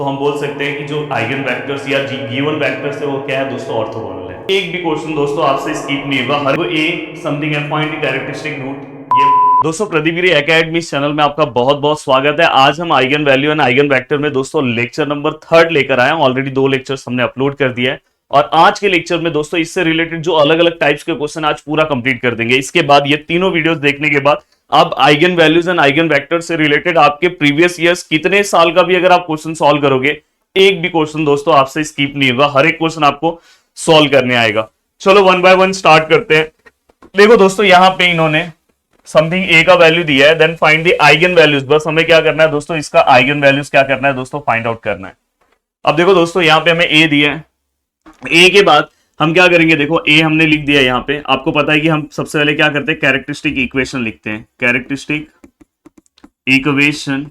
तो हम बोल सकते हैं कि जो आइगन वेक्टर्स या गिवन वेक्टर्स है वो क्या है दोस्तों, ऑर्थोगोनल है। एक भी क्वेश्चन दोस्तों आपसे स्किप नहीं होगा, हर ए something F point characteristic note ये। दोस्तों प्रदीपगिरी एकेडमी चैनल में आपका बहुत बहुत स्वागत है। आज हम eigen value and eigen vector में दोस्तों लेक्चर नंबर 3 लेकर आए हैं। ऑलरेडी 2 लेक्चर्स हमने अपलोड कर दिया है और आज के लेक्चर में दोस्तों इससे रिलेटेड जो अलग अलग टाइप्स के क्वेश्चन आज पूरा कंप्लीट कर देंगे। इसके बाद ये तीनों वीडियोस देखने के बाद आप eigen values and eigen vector से रिलेटेड आपके प्रीवियस ईयर्स कितने साल का भी अगर आप क्वेश्चन सॉल्व करोगे, एक भी क्वेश्चन दोस्तों आपसे स्किप नहीं होगा, हर एक क्वेश्चन आपको सॉल्व करने आएगा। चलो वन बाय वन स्टार्ट करते हैं। देखो दोस्तों यहां पे इन्होंने समथिंग ए का वैल्यू दिया है, then find the eigenvalues. बस हमें क्या करना है दोस्तों, इसका आइगन वैल्यूज क्या करना है दोस्तों, फाइंड आउट करना है। अब देखो दोस्तों यहां पे हमें ए दिया है, ए के बाद हम क्या करेंगे, देखो ए हमने लिख दिया यहां पे। आपको पता है कि हम सबसे पहले क्या करते हैं, कैरेक्टरिस्टिक इक्वेशन लिखते हैं। कैरेक्टरिस्टिक इक्वेशन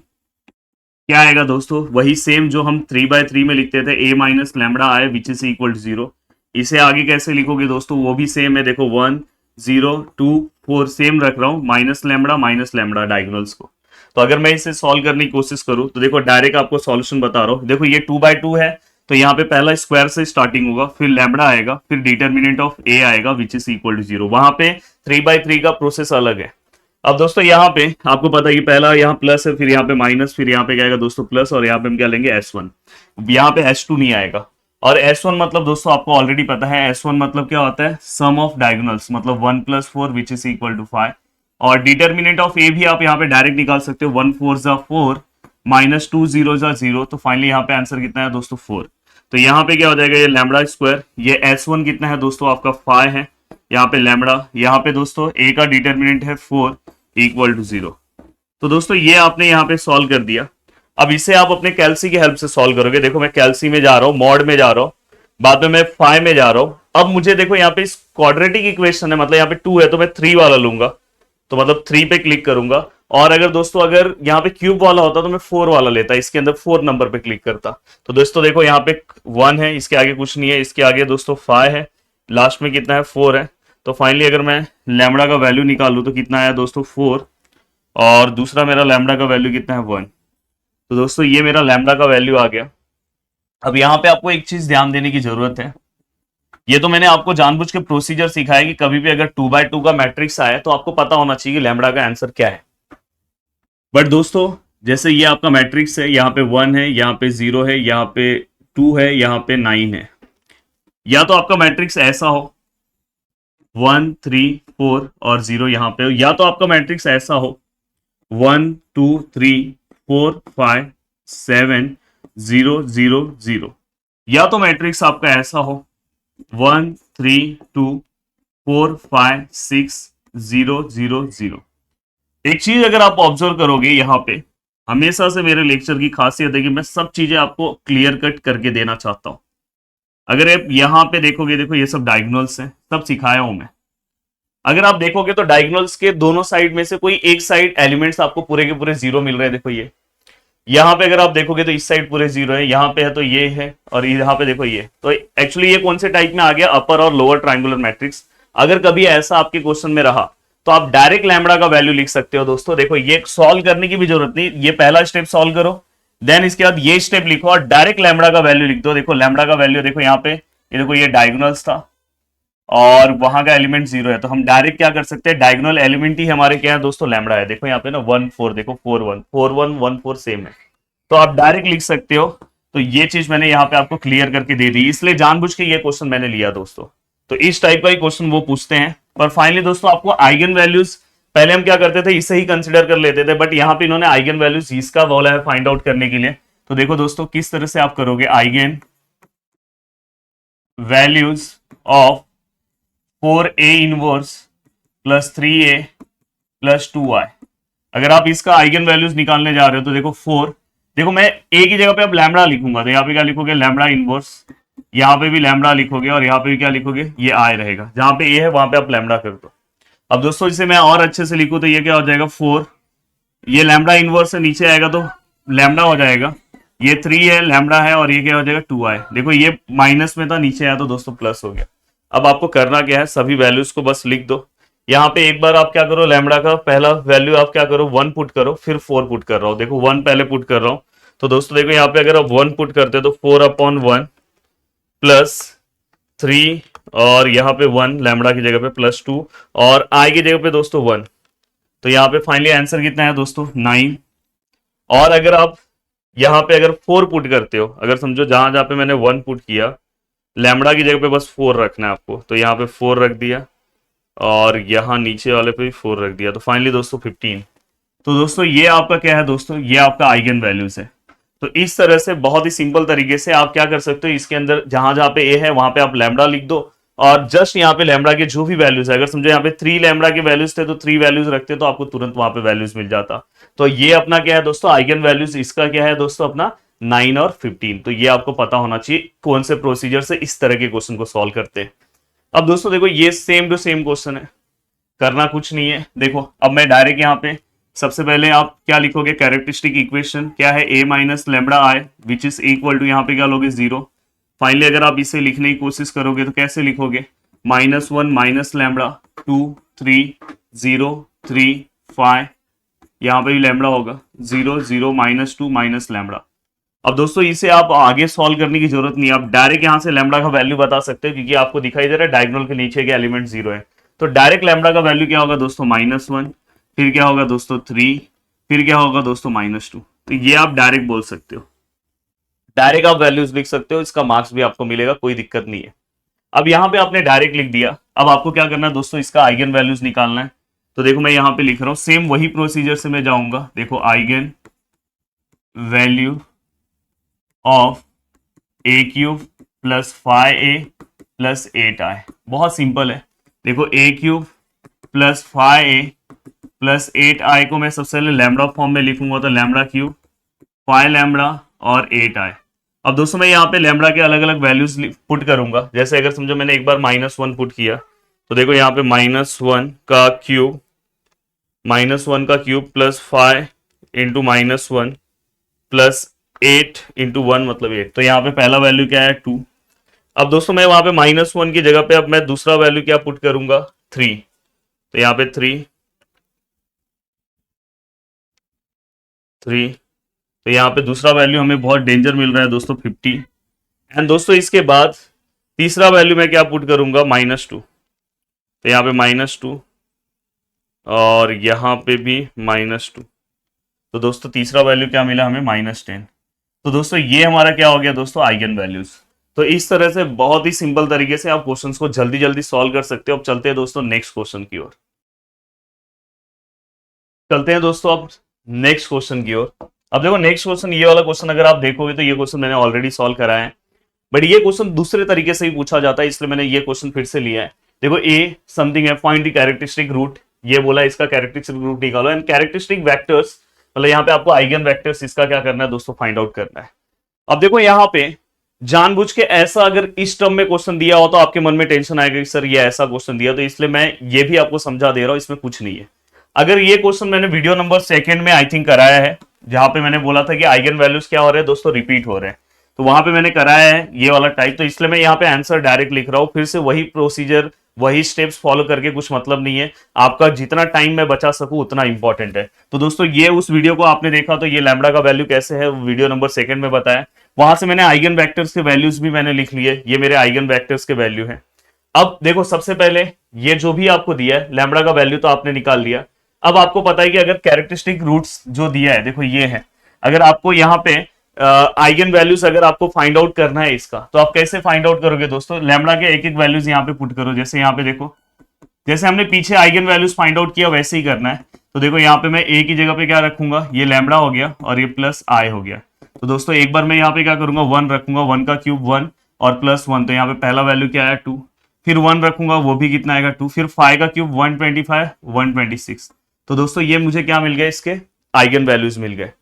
क्या आएगा दोस्तों, वही सेम जो हम 3/3 में लिखते थे, a minus lambda I which is equal to 0। इसे आगे कैसे लिखोगे दोस्तों, वो भी सेम है। देखो 1 0 2 4 सेम रख रहा हूं, माइनस लैम्बडा डायगोनल्स को। तो अगर मैं इसे सॉल्व करने की कोशिश करूं तो देखो डायरेक्ट आपको सॉल्यूशन बता रहा हूं। देखो ये 2/2 है तो यहाँ पे पहला स्क्वायर से स्टार्टिंग होगा, फिर लैम्बडा आएगा, फिर डिटर्मिनेंट ऑफ a आएगा विच इज इक्वल टू 0। वहां पे 3/3 का प्रोसेस अलग है। अब दोस्तों यहाँ पे आपको पता है कि पहला यहाँ प्लस है, फिर यहाँ पे माइनस, फिर यहाँ पे क्या आएगा दोस्तों प्लस, और यहाँ पे हम क्या लेंगे S1। यहाँ पे S2 नहीं आएगा। और S1 मतलब दोस्तों आपको ऑलरेडी पता है, S1 मतलब क्या होता है, सम ऑफ डायगोनल्स, मतलब 1 + 4 विच इज इक्वल टू 5। और डिटर्मिनेंट ऑफ ए भी आप यहाँ पे डायरेक्ट निकाल सकते हो, 1 4 = 4 -2 0 = 0। तो फाइनली यहाँ पे आंसर कितना है दोस्तों 4। तो यहाँ पे क्या हो जाएगा, ये लैम्बडा स्क्वायर, ये S1 कितना है दोस्तों आपका 5 है, यहाँ पे लैम्बडा, यहाँ पे दोस्तों ए का डिटर्मिनेंट है 4 इक्वल टू 0। तो दोस्तों ये आपने यहाँ पे सॉल्व कर दिया। अब इसे आप अपने कैल्सी की हेल्प से सॉल्व करोगे। देखो मैं कैल्सी में जा रहा हूँ, मॉड में जा रहा हूँ, बाद में मैं फाई में जा रहा हूँ। अब मुझे देखो यहाँ पे इस क्वाड्रेटिक इक्वेशन है, मतलब यहाँ पे 2 है तो मैं 3 वाला लूंगा, तो मतलब 3 पे क्लिक करूंगा। और अगर दोस्तों अगर यहाँ पे क्यूब वाला होता तो मैं 4 वाला लेता, इसके अंदर 4 नंबर पे क्लिक करता। तो दोस्तों देखो यहाँ पे 1 है, इसके आगे कुछ नहीं है, इसके आगे दोस्तों 5 है, लास्ट में कितना है 4 है। तो फाइनली अगर मैं लैम्बडा का वैल्यू निकालूं तो कितना आया दोस्तों 4, और दूसरा मेरा लैम्बडा का वैल्यू कितना है 1। तो दोस्तों ये मेरा लैम्बडा का वैल्यू आ गया। अब यहाँ पे आपको एक चीज ध्यान देने की जरूरत है, ये तो मैंने आपको जानबूझ के प्रोसीजर सिखाया कि कभी भी अगर 2/2 का मैट्रिक्स आए तो आपको पता होना चाहिए कि लैम्बडा का आंसर क्या है। बट दोस्तों जैसे ये आपका मैट्रिक्स है, यहाँ पे 1 है, यहाँ पे 0 है, यहाँ पे 2 है, यहाँ पे 9 है। या तो आपका मैट्रिक्स ऐसा हो 1 3 4 और 0 यहाँ पे, या तो आपका मैट्रिक्स ऐसा हो 1 2 3 4 5 7 0 0 0, या तो मैट्रिक्स आपका ऐसा हो 1 3 2 4 5 6 0 0 0। एक चीज अगर आप ऑब्जर्व करोगे यहाँ पे, हमेशा से मेरे लेक्चर की खासियत है कि मैं सब चीजें आपको क्लियर कट करके देना चाहता हूं। अगर आप यहाँ पे देखोगे, देखो ये सब डायगोनल्स हैं, सब सिखाया हूं मैं। अगर आप देखोगे तो डायगोनल्स के दोनों साइड में से कोई एक साइड एलिमेंट्स आपको पूरे के पूरे 0 मिल रहे हैं। देखो ये यहाँ पे अगर आप देखोगे तो इस साइड पूरे 0 है, यहाँ पे है तो ये है, और यहाँ पे देखो ये। तो एक्चुअली ये कौन से टाइप में आ गया, अपर और लोअर ट्रायंगुलर मैट्रिक्स। अगर कभी ऐसा आपके क्वेश्चन में रहा तो आप डायरेक्ट लैम्बडा का वैल्यू लिख सकते हो। दोस्तों देखो ये सॉल्व करने की भी जरूरत नहीं, ये पहला स्टेप सॉल्व करो, देन इसके बाद ये स्टेप लिखो और डायरेक्ट लैम्बडा का वैल्यू लिख दो। देखो लैम्बडा का वैल्यू देखो यहाँ पे, ये देखो ये डायगोनल्स था और वहां का एलिमेंट 0 है, तो हम डायरेक्ट क्या कर सकते हैं, डायगोनल एलिमेंट ही हमारे क्या है दोस्तों, लैम्बडा है। देखो यहाँ पे ना 1 4, देखो 4 1 4 1 1 4 सेम है, तो आप डायरेक्ट लिख सकते हो। तो ये चीज मैंने यहाँ पे आपको क्लियर करके दे दी, इसलिए जानबूझ के ये क्वेश्चन मैंने लिया दोस्तों। तो इस टाइप का ही क्वेश्चन वो पूछते हैं। पर फाइनली दोस्तों आपको आइगन वैल्यूज, पहले हम क्या करते थे, इसे ही कंसिडर कर लेते थे, बट यहाँ पे इन्होंने आइगन वैल्यूज इसका बोला है फाइंड आउट करने के लिए। तो देखो दोस्तों किस तरह से आप करोगे, eigen values of 4a inverse plus 3a plus 2i। अगर आप इसका आइगन वैल्यूज निकालने जा रहे हो तो देखो 4, देखो मैं a की जगह पे अब लैम्बडा लिखूंगा, तो यहाँ पे क्या लिखोगे, लैम्बडा इनवर्स, यहाँ पे भी लैम्बडा लिखोगे और यहाँ पे भी क्या लिखोगे, ये i रहेगा। जहां पे a है वहां पे आप लैम्बडा कर दो। अब दोस्तों इसे मैं और अच्छे से लिखूं तो ये क्या हो जाएगा 4, ये लैम्बडा इनवर्स से नीचे आएगा तो लैम्बडा हो जाएगा, ये 3 है, लैम्बडा है, और ये क्या हो जाएगा 2i। देखो ये माइनस में था, नीचे आया तो दोस्तों प्लस हो गया। अब आपको करना क्या है, सभी वैल्यूज को बस लिख दो। यहाँ पे एक बार आप क्या करो, लैम्बडा का पहला वैल्यू आप क्या करो 1 पुट करो, फिर 4 पुट कर रहा हूँ। देखो 1 पहले पुट कर रहा हूँ तो दोस्तों देखो यहाँ पे अगर आप 1 पुट करते हो तो 4/1 प्लस 3 और यहाँ पे 1 लैम्बडा की जगह पे +2 और आई की जगह पे दोस्तों 1। तो यहाँ पे फाइनली आंसर कितना है दोस्तों 9। और अगर आप यहाँ पे अगर 4 पुट करते हो, अगर समझो जहां जहां पे मैंने 1 पुट किया, लैम्बडा की जगह पे बस 4 रखना है आपको, तो यहाँ पे 4 रख दिया और यहाँ नीचे वाले पे भी 4 रख दिया, तो फाइनली दोस्तों 15। तो दोस्तों ये आपका क्या है दोस्तों, ये आपका आइगन वैल्यूज है। तो इस तरह से बहुत ही सिंपल तरीके से आप क्या कर सकते हो, इसके अंदर जहां जहां पे ए है वहां पे आप लैम्बडा लिख दो और जस्ट यहाँ पे लैम्बडा के जो भी वैल्यूज है, अगर समझो यहाँ पे 3 लैम्बडा के वैल्यूज थे तो 3 वैल्यूज रखते तो आपको तुरंत वहां पे वैल्यूज मिल जाता। तो ये अपना क्या है दोस्तों आइगन वैल्यूज, इसका क्या है दोस्तों अपना 9 और 15। तो ये आपको पता होना चाहिए कौन से प्रोसीजर से इस तरह के क्वेश्चन को सॉल्व करते हैं। अब दोस्तों देखो ये सेम टू सेम क्वेश्चन है, करना कुछ नहीं है। देखो अब मैं डायरेक्ट यहाँ पे सबसे पहले आप क्या लिखोगे, कैरेक्टरिस्टिक इक्वेशन क्या है, a minus lambda I which is equal to यहाँ पे क्या लोगे 0। फाइनली अगर आप इसे लिखने की कोशिश करोगे तो कैसे लिखोगे, -1 माइनस लैम्बडा 2 3 0 3 5, यहाँ पे भी लैम्बडा होगा 0 0 -2 माइनस लैम्बडा। अब दोस्तों इसे आप आगे सॉल्व करने की जरूरत नहीं है, आप डायरेक्ट यहाँ से लैम्बडा का वैल्यू बता सकते हो क्योंकि आपको दिखाई दे रहा है डायगोनल के नीचे के एलिमेंट 0 है। तो डायरेक्ट लैम्बडा का वैल्यू क्या होगा दोस्तों -1, फिर क्या होगा दोस्तों 3, फिर क्या होगा दोस्तों -2। तो ये आप डायरेक्ट बोल सकते हो, डायरेक्ट आप वैल्यूज लिख सकते हो, इसका मार्क्स भी आपको मिलेगा, कोई दिक्कत नहीं है। अब यहाँ पे आपने डायरेक्ट लिख दिया, अब आपको क्या करना है दोस्तों, इसका आइगन वैल्यूज निकालना है। तो देखो मैं यहाँ पे लिख रहा हूँ, सेम वही प्रोसीजर से मैं जाऊंगा। देखो eigen value of a³ plus 5a plus 8i, बहुत सिंपल है। देखो a³ plus 5a plus 8i को मैं सबसे पहले लैम्बडा फॉर्म में लिखूंगा, तो लैम्बडा क्यूब 5 लैम्बडा और 8i। अब दोस्तों मैं यहाँ पे लैम्बडा के अलग अलग वैल्यूज पुट करूंगा, जैसे अगर समझो मैंने एक बार -1 पुट किया तो देखो यहाँ पे -1 का cube plus 5 into -1 plus 8 into 1 मतलब 8, तो यहाँ पे पहला वैल्यू क्या है 2। अब दोस्तों मैं वहां पे -1 की जगह पे अब मैं दूसरा वैल्यू क्या पुट करूंगा 3, तो यहाँ पे 3 तो यहाँ पे दूसरा वैल्यू हमें बहुत डेंजर मिल रहा है दोस्तों 50। एंड दोस्तों इसके बाद तीसरा वैल्यू मैं क्या पुट करूंगा -2, तो यहाँ पे -2 और यहाँ पे भी -2, तो दोस्तों तीसरा वैल्यू क्या मिला हमें -10। तो दोस्तों ये हमारा क्या हो गया दोस्तों आइगन वैल्यूज। तो इस तरह से बहुत ही सिंपल तरीके से आप क्वेश्चंस को जल्दी जल्दी सॉल्व कर सकते हो। अब चलते हैं दोस्तों नेक्स्ट क्वेश्चन की ओर, चलते हैं दोस्तों अब नेक्स्ट क्वेश्चन की ओर। अब देखो नेक्स्ट क्वेश्चन, ये वाला क्वेश्चन अगर आप देखोगे तो ये क्वेश्चन मैंने ऑलरेडी सॉल्व करा है, बट ये क्वेश्चन दूसरे तरीके से ही पूछा जाता है, इसलिए मैंने ये क्वेश्चन फिर से लिया है। देखो ए समथिंग है, फाइंड द कैरेक्टरिस्टिक रूट, ये बोला इसका कैरेक्टरिस्टिक रूट निकालो, एंड कैरेक्टरिस्टिक वेक्टर्स मतलब यहाँ पे आपको आइगन वेक्टर्स इसका क्या करना है दोस्तों फाइंड आउट करना है। अब देखो यहाँ पे जानबूझ के ऐसा अगर इस टर्म में क्वेश्चन दिया हो तो आपके मन में टेंशन आएगा कि सर ये ऐसा क्वेश्चन दिया, तो इसलिए मैं ये भी आपको समझा दे रहा हूं, इसमें कुछ नहीं है। अगर ये क्वेश्चन मैंने वीडियो नंबर 2 में आई थिंक कराया है, जहां पे मैंने बोला था कि आइगन वैल्यूज क्या हो रहे हैं दोस्तों रिपीट हो रहे हैं, तो वहां पे मैंने कराया है ये वाला टाइप, तो इसलिए मैं यहाँ पे आंसर डायरेक्ट लिख रहा हूँ। फिर से वही प्रोसीजर वही स्टेप्स फॉलो करके कुछ मतलब नहीं है, आपका जितना टाइम मैं बचा सकूं उतना इंपॉर्टेंट है। तो दोस्तों ये उस वीडियो को आपने देखा, तो ये लैम्बडा का वैल्यू कैसे है वीडियो नंबर 2 में बताया, वहां से मैंने आइगन वेक्टर्स के वैल्यूज भी मैंने लिख लिए, ये मेरे आइगन वेक्टर्स के वैल्यू है। अब देखो सबसे पहले ये जो भी आपको दिया है लैम्बडा का वैल्यू तो आपने निकाल लिया। अब आपको पता है कि अगर कैरेक्टरिस्टिक रूट्स जो दिया है, देखो ये है, अगर आपको यहाँ पे आइगन वैल्यूज अगर आपको फाइंड आउट करना है इसका, तो आप कैसे फाइंड आउट करोगे दोस्तों, लैम्बडा के एक एक वैल्यूज यहाँ पे पुट करो। जैसे यहाँ पे देखो, जैसे हमने पीछे आइगन वैल्यूज फाइंड आउट किया वैसे ही करना है। तो देखो यहाँ पे मैं ए की जगह पे क्या रखूंगा, ये लैम्बडा हो गया और ये प्लस आई हो गया। तो दोस्तों एक बार मैं यहाँ पे क्या करूंगा 1 रखूंगा, 1 का क्यूब 1 और प्लस 1, तो यहाँ पे पहला वैल्यू क्या है 2, फिर 1 रखूंगा वो भी कितना आएगा 2, फिर 5 का क्यूब 125 126। तो दोस्तों ये मुझे क्या मिल गया, इसके आइगन वैल्यूज मिल गए।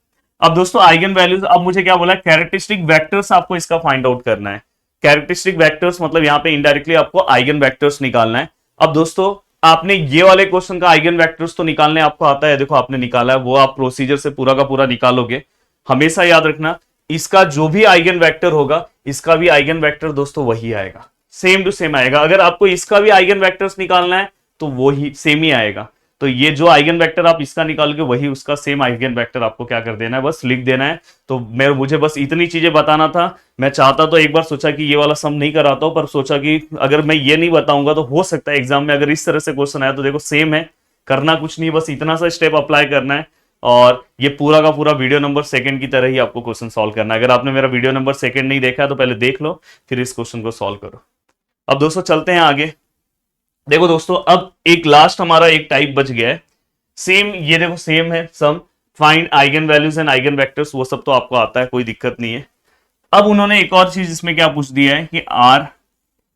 अब दोस्तों आइगन वैल्यूज, अब मुझे क्या बोला कैरेक्टरिस्टिक वेक्टर्स आपको इसका फाइंड आउट करना है। कैरेक्टरिस्टिक वेक्टर्स मतलब यहाँ पे इनडायरेक्टली आपको आइगन वेक्टर्स निकालना है। अब दोस्तों आपने ये वाले क्वेश्चन का आइगन वेक्टर्स तो निकालने आपको आता है, देखो आपने निकाला है, वो आप प्रोसीजर से पूरा का पूरा निकालोगे। हमेशा याद रखना इसका जो भी आइगन वेक्टर होगा इसका भी आइगन वेक्टर दोस्तों वही आएगा, सेम टू सेम आएगा। अगर आपको इसका भी आइगन वेक्टर्स निकालना है तो वो ही सेम ही आएगा। तो ये जो आइगन वेक्टर आप इसका निकाल के वही उसका सेम आइगन वेक्टर आपको क्या कर देना है, बस लिख देना है। तो मुझे बस इतनी चीजें बताना था। मैं चाहता तो एक बार सोचा कि ये वाला सम नहीं कराता हूं, पर सोचा कि अगर मैं ये नहीं बताऊंगा तो हो सकता है एग्जाम में अगर इस तरह से क्वेश्चन आया तो देखो सेम है, करना कुछ नहीं, बस इतना सा स्टेप अप्लाई करना है और ये पूरा का पूरा वीडियो नंबर सेकंड की तरह ही आपको क्वेश्चन सॉल्व करना है। अगर आपने मेरा वीडियो नंबर सेकंड नहीं देखा है तो पहले देख लो, फिर इस क्वेश्चन को सॉल्व करो। अब दोस्तों चलते हैं आगे। देखो दोस्तों, अब एक लास्ट हमारा एक टाइप बच गया है। सेम, ये देखो सेम है sum, find eigen values and eigen vectors, वो सब तो आपको आता है, कोई दिक्कत नहीं है। अब उन्होंने एक और चीज इसमें क्या पूछ दिया है कि आर,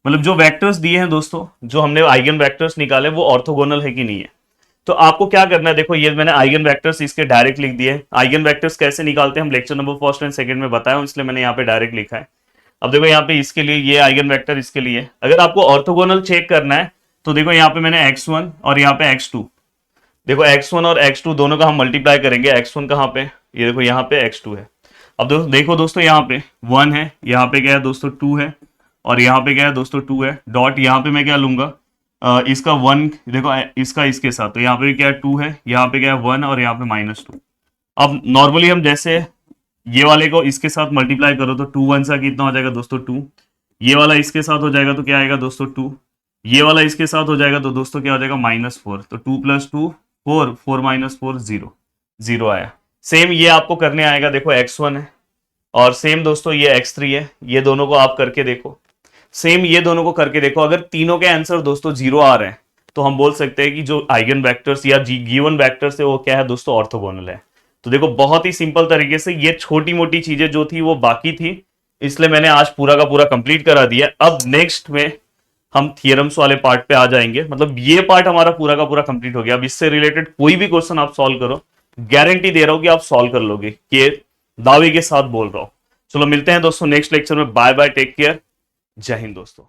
मतलब जो वेक्टर्स दिए हैं दोस्तों, जो हमने आइगन वेक्टर्स निकाले वो ऑर्थोगोनल है कि नहीं है। तो आपको क्या करना है, देखो ये मैंने आइगन वेक्टर्स इसके डायरेक्ट लिख दिए। आइगन वेक्टर्स कैसे निकालते हैं हम lecture number first and second में बताया, इसलिए मैंने यहाँ पे डायरेक्ट लिखा है। अब देखो यहाँ पे इसके लिए ये आइगन वेक्टर, इसके लिए अगर आपको ऑर्थोगोनल चेक करना है तो देखो यहाँ पे मैंने x1 और यहाँ पे x2, देखो x1 और x2 दोनों का हम मल्टीप्लाई करेंगे। x1 कहाँ पे, ये देखो यहाँ पे x2 है। अब देखो दोस्तों यहाँ पे 1 है, यहाँ पे क्या है दोस्तों 2 है, और यहाँ पे क्या है दोस्तों 2 है। डॉट यहाँ पे मैं क्या लूंगा, इसका 1, देखो इसका इसके साथ, तो यहाँ पे क्या है 2 है, यहाँ पे क्या है 1 और यहाँ पे -2। अब नॉर्मली हम जैसे ये वाले को इसके साथ मल्टीप्लाई करो तो 2 1 सा कितना हो जाएगा दोस्तों 2, ये वाला इसके साथ हो जाएगा तो क्या आएगा दोस्तों 2, ये वाला इसके साथ हो जाएगा तो दोस्तों क्या हो जाएगा -4। तो 2 + 2 4, 4 - 4 0, 0 आया। सेम ये आपको करने आएगा, देखो x1 है और सेम दोस्तों ये x3 है, ये दोनों को आप करके देखो। सेम ये दोनों को करके देखो, अगर तीनों के आंसर दोस्तों 0 आ रहे हैं तो हम बोल सकते हैं कि जो आइगन वेक्टर्स या गिवन वेक्टर्स है वो क्या है दोस्तों, ऑर्थोगोनल है। तो देखो बहुत ही सिंपल तरीके से, ये छोटी मोटी चीजें जो थी वो बाकी थी, इसलिए मैंने आज पूरा का पूरा कंप्लीट करा दिया। अब नेक्स्ट में हम थियरम्स वाले पार्ट पे आ जाएंगे, मतलब ये पार्ट हमारा पूरा का पूरा कंप्लीट हो गया। अब इससे रिलेटेड कोई भी क्वेश्चन आप सॉल्व करो, गारंटी दे रहा हूं कि आप सॉल्व कर लोगे, ये दावे के साथ बोल रहा हूं। चलो मिलते हैं दोस्तों नेक्स्ट लेक्चर में, बाय बाय, टेक केयर, जय हिंद दोस्तों।